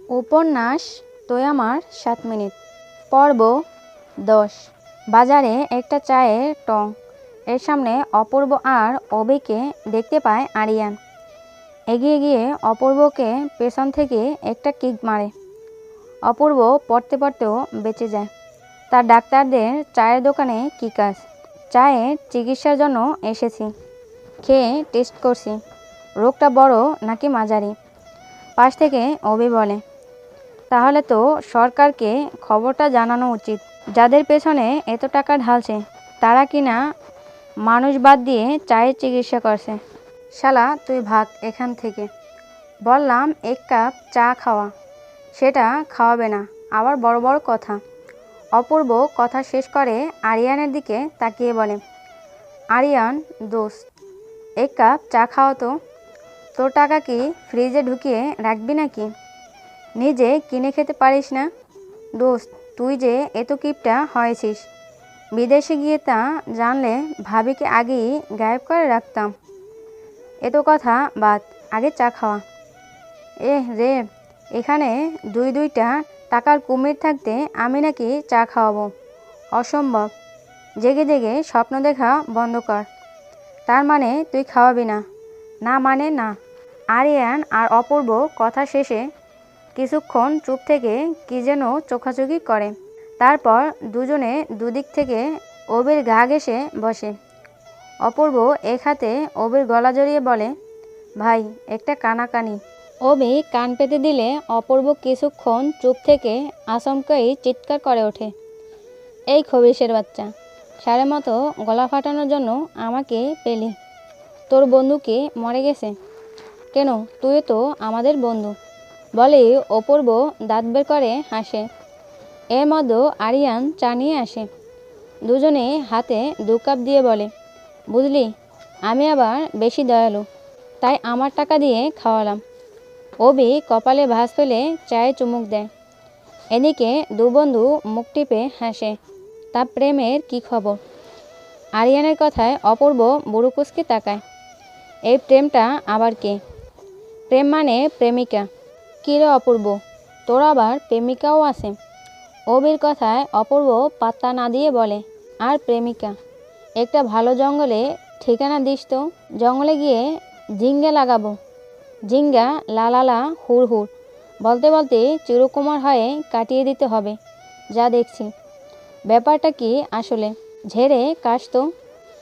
উপন্যাস তুই আমার 7 মিনিট পর্ব 10। বাজারে একটা চায়ের টং এর সামনে অপূর্ব আর অবিকে দেখতে পায় আরিয়ান। এগিয়ে গিয়ে অপূর্বকে পেছন থেকে একটা কিক মারে। অপূর্ব পড়তে পড়তেও বেঁচে যায়। তার ডাক্তারদের চায়ের দোকানে কী কাজ? চায়ের চিকিৎসার জন্য এসেছি, খেয়ে টেস্ট করছি রোগটা বড় নাকি মাঝারি। পাশ থেকে অবি বলে, তাহলে তো সরকারকে খবরটা জানানো উচিত। যাদের পেছনে এত টাকা ঢালছে তারা কিনা মানুষ বাদ দিয়ে চায়ের চিকিৎসা করছে। শালা তুই ভাগ এখান থেকে। বললাম 1 কাপ চা খাওয়া, সেটা খাওয়াবে না, আবার বড় বড় কথা। অপূর্ব কথা শেষ করে আরিয়ানের দিকে তাকিয়ে বলে, আরিয়ান দোস্ত, 1 কাপ চা খাওয়া তো। তোর টাকা কি ফ্রিজে ঢুকিয়ে রাখবি নাকি? নিজে কিনে খেতে পারিস না? দোস্ত, তুই যে এত কিপটা হয়েছিস, বিদেশে গিয়ে তা জানলে ভাবিকে আগেই গায়েব করে রাখতাম। এত কথা বাদ, আগে চা খাওয়া। রে, এখানে দুইটা টাকার কুমির থাকতে আমি নাকি চা খাওয়াবো? অসম্ভব। জেগে জেগে স্বপ্ন দেখা বন্ধ কর। তার মানে তুই খাওয়াবি না? না মানে না। আরিয়ান আর অপূর্ব কথা শেষে কিছুক্ষণ চুপ থেকে কি যেন চোখাচোখি করে। তারপর দুজনে দুদিক থেকে অবির গা ঘেঁষে বসে। অপূর্ব এক হাতে অবির গলা জড়িয়ে বলে, ভাই একটা কানাকানি। অবি কান পেতে দিলে অপূর্ব কিছুক্ষণ চুপ থেকে আচমকাই চিৎকার করে ওঠে, এই খবিশের বাচ্চা, সারে মতো গলা ফাটানোর জন্য আমাকে পেলি? তোর বন্ধু কি মরে গেছে? কেন, তুই তো আমাদের বন্ধু। বলেই অপূর্ব দাঁত বের করে হাসে। এর মধ্যে আরিয়ান চা নিয়ে আসে। দুজনে হাতে 2 কাপ দিয়ে বলে, বুঝলি, আমি আবার বেশি দয়ালু, তাই আমার টাকা দিয়ে খাওয়ালাম। অবি কপালে ভাঁজ ফেলে চায়ে চুমুক দেয়। এদিকে 2 বন্ধু মুখ টিপে হাসে। তা প্রেমের কি খবর? আরিয়ানের কথায় অপূর্ব বুড়ো কুঁচকে তাকায়। এই প্রেমটা আবার কে? প্রেম মানে প্রেমিকা। কী রে অপূর্ব, তোর আবার প্রেমিকাও আছে? অবির কথায় অপূর্ব পাত্তা না দিয়ে বলে, আর প্রেমিকা? একটা ভালো জঙ্গলে ঠিকানা দিস তো, জঙ্গলে গিয়ে জিঙ্গা লাগাবো। জিঙ্গা লা লা লা হুর হুর বলতে বলতে চিরকুমার হয়ে কাটিয়ে দিতে হবে যা দেখছি। ব্যাপারটা কি আসলে? ঝেড়ে কাশ তো।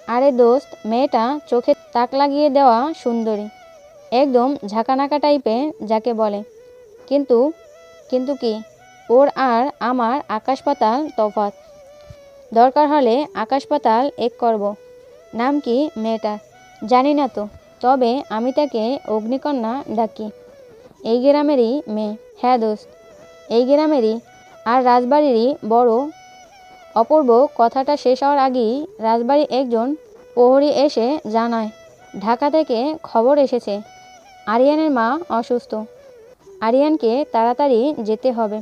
আরে দোস্ত, মেয়েটা চোখে তাক লাগিয়ে দেওয়া সুন্দরী, একদম ঝাঁকানাকা টাইপের যাকে বলে। কিন্তু কিন্তু কি? ওর আর আমার আকাশ পাতাল তফাৎ। দরকার হলে আকাশ পাতাল এক করব। নাম কি মেয়েটার? জানি না তো, তবে আমি তাকে অগ্নিকন্যা ডাকি। এই গ্রামেরই মেয়ে। হ্যাঁ দোস্ত, এই গ্রামেরই, আর রাজবাড়িরই বড়। অপূর্ব কথাটা শেষ হওয়ার আগেই রাজবাড়ি একজন প্রহরী এসে জানায়, ঢাকা থেকে খবর এসেছে আরিয়ানের মা অসুস্থ, আরিয়ানকে তাড়াতাড়ি যেতে হবে।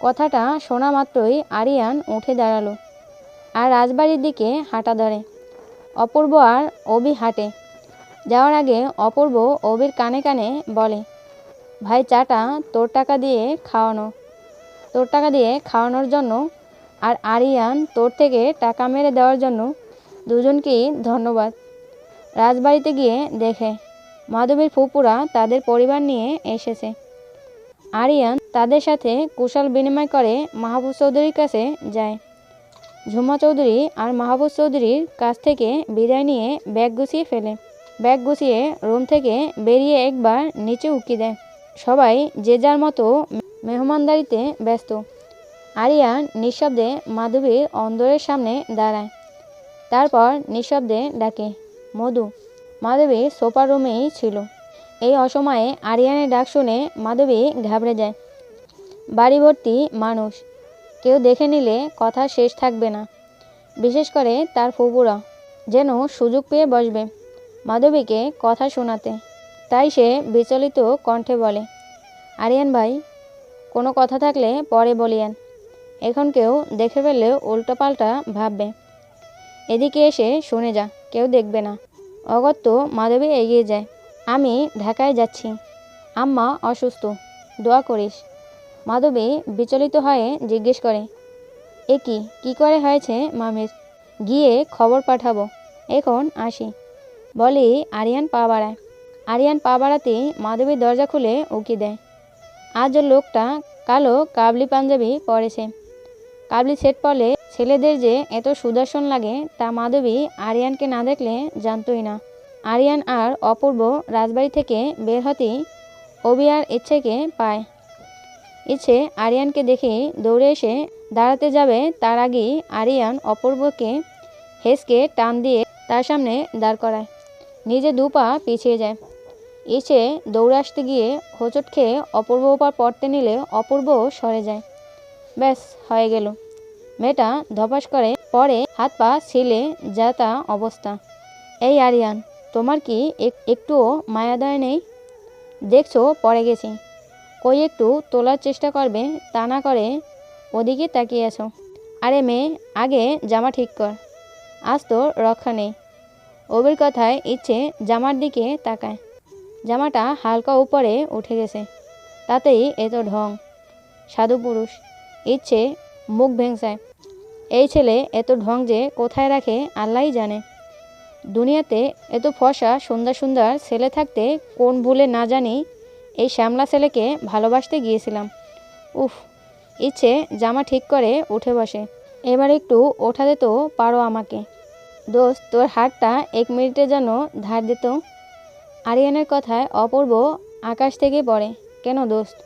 কথাটা শোনা মাত্রই আরিয়ান উঠে দাঁড়ালো আর রাজবাড়ির দিকে হাঁটা ধরে। অপূর্ব আর অবি হাঁটে। যাওয়ার আগে অপূর্ব অবির কানে কানে বলে, ভাই চাটা তোর টাকা দিয়ে খাওয়ানোর জন্য, আর আরিয়ান তোর থেকে টাকা মেরে দেওয়ার জন্য দুজনকেই ধন্যবাদ। রাজবাড়িতে গিয়ে দেখে মাধবীর ফুপুরা তাদের পরিবার নিয়ে এসেছে। আরিয়ান তাদের সাথে কুশল বিনিময় করে মাহবুব চৌধুরীর কাছে যায়। ঝুমা চৌধুরী আর মাহবুব চৌধুরীর কাছ থেকে বিদায় নিয়ে ব্যাগ গুছিয়ে ফেলে। ব্যাগ গুছিয়ে রুম থেকে বেরিয়ে একবার নিচে উঁকি দেয়। সবাই যে যার মতো মেহমানদারিতে ব্যস্ত। আরিয়ান নিঃশব্দে মাধবীর অন্দরের সামনে দাঁড়ায়। তারপর নিঃশব্দে ডাকে, মধু। মাধবী সোফার রুমেই ছিল। এই অসময়ে আরিয়ানের ডাক শুনে মাধবী ঘাবড়ে যায়। বাড়ি ভর্তি মানুষ, কেউ দেখে নিলে কথা শেষ থাকবে না, বিশেষ করে তার ফুপুরা যেন সুযোগ পেয়ে বসবে মাধবীকে কথা শোনাতে। তাই সে বিচলিত কণ্ঠে বলে, আরিয়ান ভাই, কোনো কথা থাকলে পরে বলিয়েন, এখন কেউ দেখে ফেললে উল্টোপাল্টা ভাববে। এদিকে এসে শুনে যা, কেউ দেখবে না। অগত্য মাধবী এগিয়ে যায়। আমি ঢাকায় যাচ্ছি, আম্মা অসুস্থ, দোয়া করিস। মাধবী বিচলিত হয়ে জিজ্ঞেস করে, এ কি করে হয়েছে মামির? গিয়ে খবর পাঠাবো, এখন আসি বলেই আরিয়ান পা বাড়ায়। আরিয়ান পা বাড়াতেই মাধবী দরজা খুলে উকি দেয়। আজ ওর লোকটা কালো কাবলি পাঞ্জাবি পরেছে। কাবলি সেট পরলে ছেলেদের যে এত সুদর্শন লাগে তা মাধবী আরিয়ানকে না দেখলে জানতই না। আরিয়ান আর অপূর্ব রাজবাড়ি থেকে বের হতেই অভি আর ইচ্ছেকে পায়। ইচ্ছে আরিয়ানকে দেখে দৌড়ে এসে দাঁড়াতে যাবে, তার আগেই আরিয়ান অপূর্বকে হেসকে টান দিয়ে তার সামনে দাঁড় করায়। নিজে 2 পা পিছিয়ে যায়। ইচ্ছে দৌড়ে আসতে গিয়ে হোঁচট খেয়ে অপূর্ব ওপর পড়তে নিলে অপূর্বও সরে যায়। ব্যাস হয়ে গেল। মেয়েটা ধপাস করে পরে হাত পা ছিলে যা তা অবস্থা। এই আরিয়ান, তোমার কি একটুও মায়াদয় নেই? দেখছো পড়ে গেছি, কই একটু তোলার চেষ্টা করবে, তা না করে ওদিকে তাকিয়ে আছো। আরে মেয়ে, আগে জামা ঠিক কর, আজ তোর রক্ষা নেই। অবির কথায় ইচ্ছে জামার দিকে তাকায়। জামাটা হালকা উপরে উঠে গেছে, তাতেই এত ঢং। সাধু পুরুষ। ইচ্ছে মুখ ভেংসায়। এই ছেলে এত ঢং যে কোথায় রাখে আল্লাহই জানে। দুনিয়াতে এত ফর্সা সুন্দর সুন্দর ছেলে থাকতে কোন ভুলে না জানি এই শ্যামলা ছেলেকে ভালোবাসতে গিয়েছিলাম। উফ। ইচ্ছে জামা ঠিক করে উঠে বসে। এবার একটু ওঠাতে তো পারো আমাকে। দোস্ত, তোর হাতটা 1 মিনিটের জন্য ধার দিত। আরিয়ানের কথায় অপূর্ব আকাশ থেকে পড়ে। কেন দোস্ত,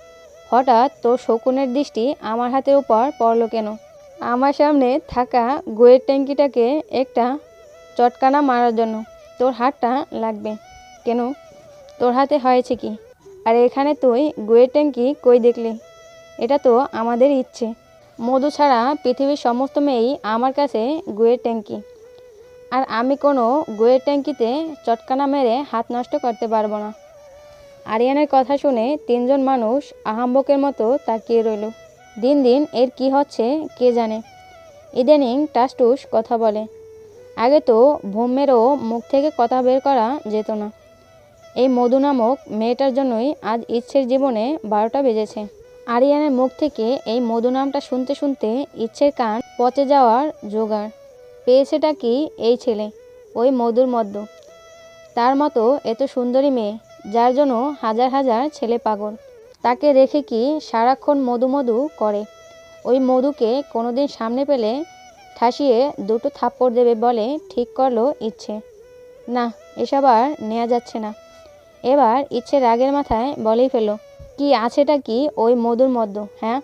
হঠাৎ তোর শকুনের দৃষ্টি আমার হাতের উপর পড়লো কেন? আমার সামনে থাকা গুয়ের ট্যাঙ্কিটাকে একটা চটকানা মারার জন্য তোর হাতটা লাগবে কেন? তোর হাতে হয়েছে কি? আর এখানে তুই গুয়ের ট্যাঙ্কি কই দেখলি? এটা তো আমাদের ইচ্ছে। মধু ছাড়া পৃথিবীর সমস্ত মেয়েই আমার কাছে গুয়ের ট্যাঙ্কি। আর আমি কোনো গুয়ের ট্যাঙ্কিতে চটকানা মেরে হাত নষ্ট করতে পারবো না। আরিয়ানের কথা শুনে 3 জন মানুষ আহাম্বকের মতো তাকিয়ে রইল। দিন দিন এর কি হচ্ছে কে জানে। ইদানিং টাসটুস কথা বলে। আগে তো ভূমেরও মুখ থেকে কথা বের করা যেত না। এই মধু নামক মেয়েটার জন্যই আজ ইচ্ছের জীবনে 12টা বেজেছে। আরিয়ানের মুখ থেকে এই মধু নামটা শুনতে শুনতে ইচ্ছের কান পচে যাওয়ার জোগাড়। পেয়েছেটা কি এই ছেলে? ওই মধুর মধ্য। তার মতো এত সুন্দরী মেয়ে, যার জন্য হাজার হাজার ছেলে পাগল, তাকে রেখে কি সারাক্ষণ মধু মধু করে। ওই মধুকে কোনোদিন সামনে পেলে ঠাসিয়ে 2টো থাপ্পড় দেবে বলে ঠিক করলো ইচ্ছে। না, এসব আর নেওয়া যাচ্ছে না। এবার ইচ্ছে রাগের মাথায় বলেই ফেলল, কি আছেটা কি ওই মধুর মধ্য? হ্যাঁ,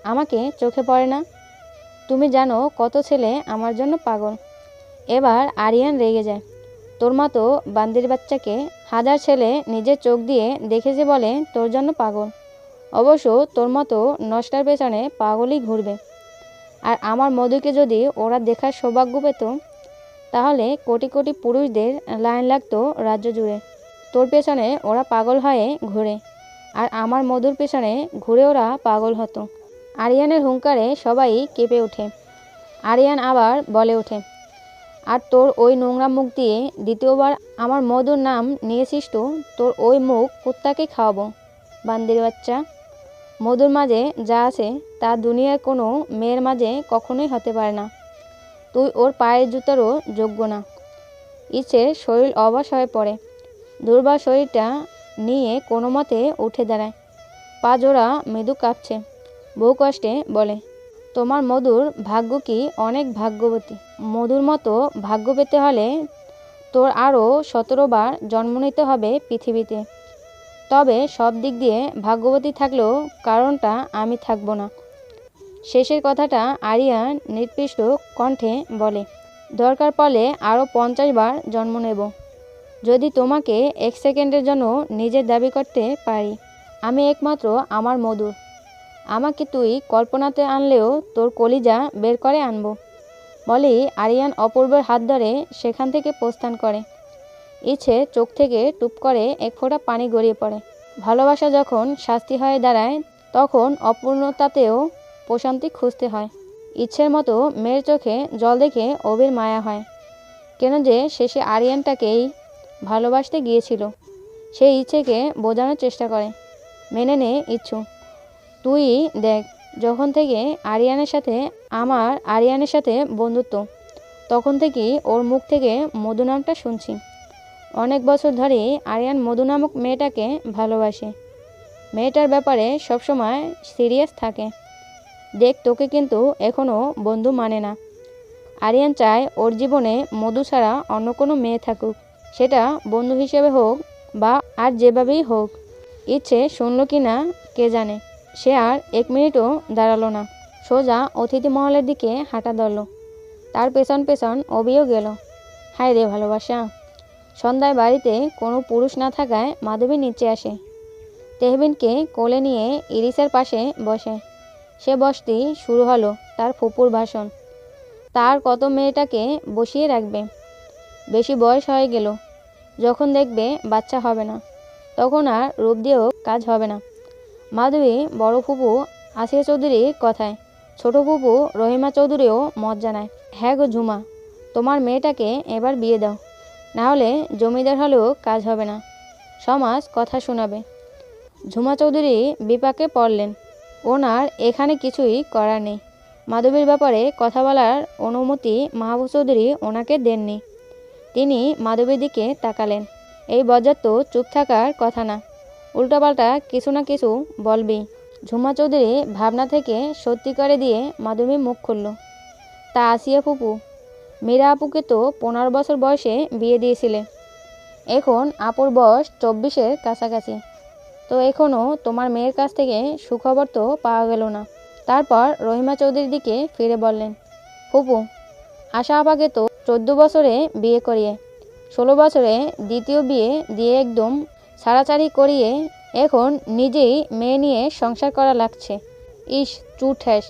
আমাকে চোখে পড়ে না? তুমি জানো কত ছেলে আমার জন্য পাগল। এবার আরিয়ান রেগে যায়। তোর মতো বান্দির বাচ্চাকে হাজার ছেলে নিজের চোখ দিয়ে দেখেছে বলে তোর জন্য পাগল। অবশ্য তোর মতো নষ্টার পেছনে পাগলই ঘুরবে। আর আমার মধুকে যদি ওরা দেখার সৌভাগ্য পেত, তাহলে কোটি কোটি পুরুষদের লাইন লাগতো রাজ্য জুড়ে। তোর পেছনে ওরা পাগল হয়ে ঘুরে, আর আমার মধুর পেছনে ঘুরে ওরা পাগল হতো। আরিয়ানের হুঙ্কারে সবাই কেঁপে ওঠে। আরিয়ান আবার বলে ওঠে, আর তোর ওই নোংরা মুখ দিয়ে দ্বিতীয়বার আমার মধুর নাম নিয়েছিস তো তোর ওই মুখ কুত্তাকে খাওয়াবো, বান্দির বাচ্চা। মধুর মাঝে যা আছে তা দুনিয়ার কোনো মেয়ের মাঝে কখনোই হতে পারে না। তুই ওর পায়ের জুতারও যোগ্য না। ইচ্ছের শরীর অবশ হয়ে পড়ে। দুর্বল শরীরটা নিয়ে কোনো মতে উঠে দাঁড়ায়। পা জোড়া মৃদু কাঁপছে। বহু কষ্টে বলে, তোমার মধুর ভাগ্য কি অনেক ভাগ্যবতী। মধুর মতো ভাগ্য পেতে হলে তোর আরও 17 বার জন্ম নিতে হবে পৃথিবীতে। তবে সব দিক দিয়ে ভাগ্যবতী থাকলেও কারণটা আমি থাকবো না। শেষের কথাটা আরিয়ান নির্দিষ্ট কণ্ঠে বলে, দরকার পড়লে আরও 50 বার জন্ম নেব, যদি তোমাকে 1 সেকেন্ডের জন্য নিজের দাবি করতে পারি। আমি একমাত্র আমার মধুর। আমাকে তুই কল্পনাতে আনলেও তোর কলিজা বের করে আনবো। বলেই আরিয়ান অপূর্বের হাত ধরে সেখান থেকে প্রস্থান করে। ইচ্ছে চোখ থেকে টুপ করে 1 ফোঁটা পানি গড়িয়ে পড়ে। ভালোবাসা যখন শাস্তি হয়ে দাঁড়ায়, তখন অপূর্ণতাতেও প্রশান্তি খুঁজতে হয়। ইচ্ছের মতো মেয়ের চোখে জল দেখে অবির মায়া হয়। কেন যে শেষে আরিয়ানটাকেই ভালোবাসতে গিয়েছিল, সেই ইচ্ছেকে বোঝানোর চেষ্টা করে। মেনে নে ইচ্ছু, তুই দেখ, যখন থেকে আরিয়ানের সাথে বন্ধুত্ব, তখন থেকেই ওর মুখ থেকে মধু নামটা শুনছি। অনেক বছর ধরে আরিয়ান মধু নামক মেয়েটাকে ভালোবাসে। মেয়েটার ব্যাপারে সবসময় সিরিয়াস থাকে। দেখ, তোকে কিন্তু এখনও বন্ধু মানে না। আরিয়ান চায় ওর জীবনে মধু ছাড়া অন্য কোনো মেয়ে থাকুক, সেটা বন্ধু হিসেবে হোক বা আর যেভাবেই হোক। ইচ্ছে শুনল কি না কে জানে। সে আর 1 মিনিটও দাঁড়ালো না, সোজা অতিথি মহলের দিকে হাঁটা ধরল। তার পেছন পেছন অবিও গেল। হায় রে ভালোবাসা! সন্ধ্যায় বাড়িতে কোনো পুরুষ না থাকায় মাধবী নিচে আসে। তেহবিনকে কোলে নিয়ে ইরিসের পাশে বসে। সে বসতেই শুরু হলো তার ফুপুর ভাষণ। তার কত মেয়েটাকে বসিয়ে রাখবে। বেশি বয়স হয়ে গেল, যখন দেখবে বাচ্চা হবে না, তখন আর রূপ দিয়েও কাজ হবে না। মাধবী বড় ফুপু আসিয়া চৌধুরীর কথায় ছোট ফুপু রহিমা চৌধুরীও মত জানায়। হ্যাঁ গো ঝুমা, তোমার মেয়েটাকে এবার বিয়ে দাও, না হলে জমিদার হলেও কাজ হবে না, সমাজ কথা শোনাবে। ঝুমা চৌধুরী বিপাকে পড়লেন। ওনার এখানে কিছুই করার নেই। মাধবীর ব্যাপারে কথা বলার অনুমতি মাহবুব চৌধুরী ওনাকে দেননি। তিনি মাধবীর দিকে তাকালেন। এই বজ্জাত তো চুপ থাকার কথা না, উল্টাপাল্টা কিছু না কিছু বলবেই। ঝুমা চৌধুরী ভাবনা থেকে সত্যি করে দিয়ে মাধবী মুখ খুলল। তা আসিয়া ফুপু, মীরা আপুকে তো 15 বছর বয়সে বিয়ে দিয়েছিলে। এখন আপুর বয়স 24-এর কাছাকাছি। তো এখনও তোমার মেয়ের কাছ থেকে সুখবর তো পাওয়া গেল না। তারপর রহিমা চৌধুরীর দিকে ফিরে বললেন, ফুপু, আশা আপাকে তো 14 বছরে বিয়ে করিয়ে 16 বছরে দ্বিতীয় বিয়ে দিয়ে একদম ছাড়াছাড়ি করিয়ে এখন নিজেই মেয়ে নিয়ে সংসার করা লাগছে। ইস, চু ঠেস!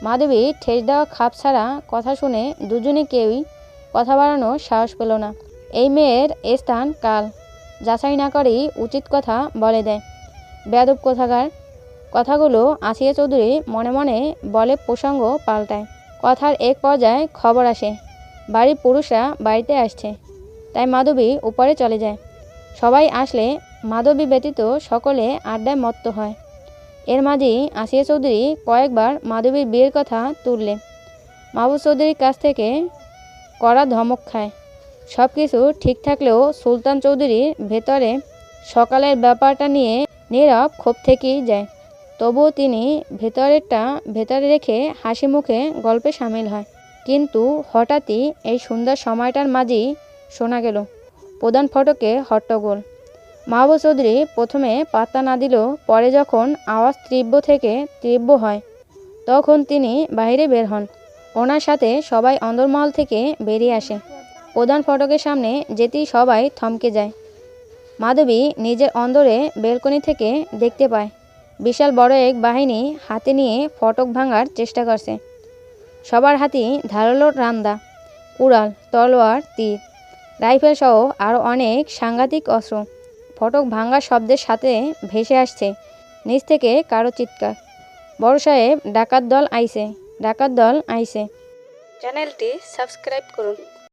মাধবী ঠেস দেওয়া খাপ ছাড়া কথা শুনে দুজনে কেউই কথা বাড়ানোর সাহস পেল না। এই মেয়ের স্থান কাল যাচাই না করেই উচিত কথা বলে দেয়। বেয়াদব কোথাকার! কথাগুলো আসিয়া চৌধুরী মনে মনে বলে, প্রসঙ্গ পাল্টায়। কথার এক পর্যায়ে খবর আসে বাড়ির পুরুষরা বাড়িতে আসছে, তাই মাধবী উপরে চলে যায়। সবাই আসলে মাধবী ব্যতীত সকলে আড্ডায় মত্ত হয়। এর মাঝেই আসিয়া চৌধুরী কয়েকবার মাধবীর বিয়ের কথা তুললে মাহবুব চৌধুরীর কাছ থেকে কড়া ধমক খায়। সব কিছু ঠিক থাকলেও সুলতান চৌধুরীর ভেতরে সকালের ব্যাপারটা নিয়ে নীরব ক্ষোভ থেকেই যায়। তবুও তিনি ভেতরেরটা ভেতরে রেখে হাসি মুখে গল্পে সামিল হয়। কিন্তু হঠাৎই এই সুন্দর সময়টার মাঝেই শোনা গেল প্রধান ফটকে হট্টগোল। মাহবুব চৌধুরী প্রথমে পাত্তা না দিলেও পরে যখন আওয়াজ তীব্র থেকে তীব্র হয়, তখন তিনি বাইরে বের হন। ওনার সাথে সবাই অন্দরমহল থেকে বেরিয়ে আসে। প্রধান ফটকের সামনে যেতেই সবাই থমকে যায়। মাধবী নিজের অন্দরে বেলকনি থেকে দেখতে পায় বিশাল বড় এক বাহিনী হাতে নিয়ে ফটক ভাঙার চেষ্টা করছে। সবার হাতেই ধারালো রান্দা, কুড়াল, তলোয়ার, তীর, রাইফেল সহ আরও অনেক সাংঘাতিক অস্ত্র। ফটক ভাঙার শব্দের সাথে ভেসে আসছে নিচ থেকে কারো চিৎকার, বড় সাহেব, ডাকাত দল আইছে, ডাকাত দল আইছে। চ্যানেলটি সাবস্ক্রাইব করুন।